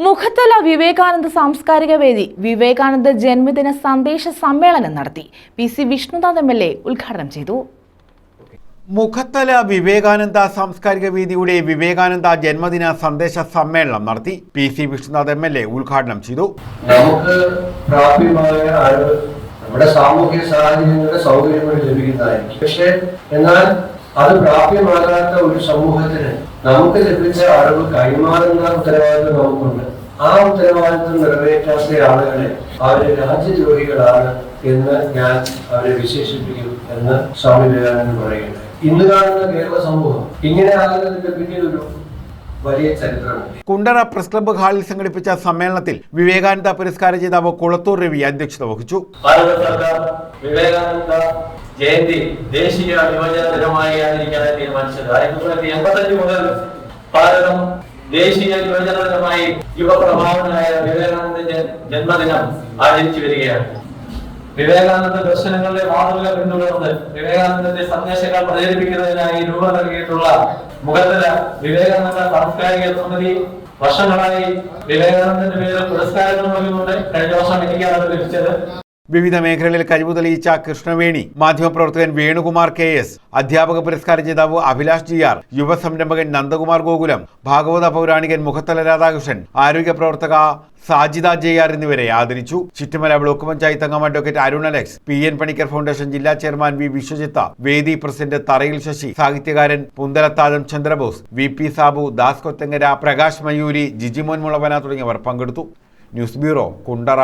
മുഖത്തല വിവേകാനന്ദ സാംസ്കാരിക വേദി വിവേകാനന്ദ ജന്മദിന സന്ദേശ സമ്മേളനം നടത്തി. പി.സി. വിഷ്ണുനാഥ് എം.എൽ.എ. ഉദ്ഘാടനം ചെയ്തു. മുഖത്തല വിവേകാനന്ദ സാംസ്കാരിക വേദിയുടെ വിവേകാനന്ദ ജന്മദിന സന്ദേശ സമ്മേളനം നടത്തി. പി.സി. വിഷ്ണുനാഥ് എം.എൽ.എ. ഉദ്ഘാടനം ചെയ്തു. നമുക്ക് പ്രാപ്യമായ അറിവ് നമ്മുടെ സാമൂഹ്യ സാഹചര്യങ്ങളുടെ സൗകര്യങ്ങൾ ലഭിക്കുന്നതായിരിക്കും. പക്ഷേ എന്നാൽ അത് പ്രാപ്യമാകാത്ത ഒരു സമൂഹത്തിന് നമുക്ക് ലഭിച്ച അറിവ് കൈമാറുന്ന ഉത്തരവാദിത്വം നമുക്കുണ്ട്. ആ ഉത്തരവാദിത്വം നിറവേറ്റാത്ത ആളുകളെ അവര് രാജ്യദ്രോഹികളാണ് എന്ന് ഞാൻ അവരെ വിശേഷിപ്പിക്കും എന്ന് സ്വാമി വിവേകാനന്ദൻ പറയുന്നത്. ഇന്ന് കാണുന്ന കേരള സമൂഹം ഇങ്ങനെ ആകുന്നതിന്റെ പിന്നിലൊരു വലിയ ചരിത്രമുണ്ട്. കുണ്ടറ പ്രസ് ക്ലബ്ബ് ഹാളിൽ സംഘടിപ്പിച്ച സമ്മേളനത്തിൽ വിവേകാനന്ദ പുരസ്കാര ജേതാവ് കുളത്തൂർ രവി അധ്യക്ഷത വഹിച്ചു. ഭാരത സർക്കാർ വിവേകാനന്ദ ജയന്തി ദേശീയ യുവജന ദിനമായി ആചരിക്കാനായി തീരുമാനിച്ചത് 1985 മുതൽ ഭാരതം ദേശീയ യുവജന ദിനമായി യുവപ്രഭാവനായ വിവേകാനന്ദന്റെ ജന്മദിനം ആചരിച്ചു വരികയാണ്. വിവേകാനന്ദ ദർശനങ്ങളുടെ മാതൃക പിന്തുടർന്ന് വിവേകാനന്ദന്റെ സന്ദേശങ്ങൾ പ്രചരിപ്പിക്കുന്നതിനായി രൂപം നൽകിയിട്ടുള്ള മുഖത്തല വിവേകാനന്ദ സാംസ്കാരിക സമിതി വർഷങ്ങളായി വിവേകാനന്ദന്റെ പേരിൽ പുരസ്കാരങ്ങൾ നൽകുന്നുണ്ട്. കഴിഞ്ഞ വർഷം എനിക്കാണ് ലഭിച്ചത്. വിവിധ മേഖലകളിൽ കഴിവ് തെളിയിച്ച കൃഷ്ണവേണി, മാധ്യമപ്രവർത്തകൻ വേണുകുമാർ KS, അധ്യാപക പുരസ്കാര ജേതാവ് അഭിലാഷ് GR, യുവ സംരംഭകൻ നന്ദകുമാർ ഗോകുലം, ഭാഗവത പൗരാണികൻ മുഖത്തല രാധാകൃഷ്ണൻ, ആരോഗ്യ പ്രവർത്തക സാജിദ JR എന്നിവരെ ആദരിച്ചു. ചിറ്റുമല ബ്ലോക്ക് പഞ്ചായത്ത് അംഗം advocate Arun Alex, PN Panicker foundation ജില്ലാ ചെയർമാൻ V വിശ്വജിത്ത, വേദി പ്രസിഡന്റ് തറയിൽ ശശി, സാഹിത്യകാരൻ പുന്തലത്താഴം ചന്ദ്രബോസ്, VP സാബു, ദാസ് കൊത്തങ്ങര, പ്രകാശ് മയൂരി, ജിജിമോൻ മുളവന തുടങ്ങിയവർ പങ്കെടുത്തു. News bureau, Kundara.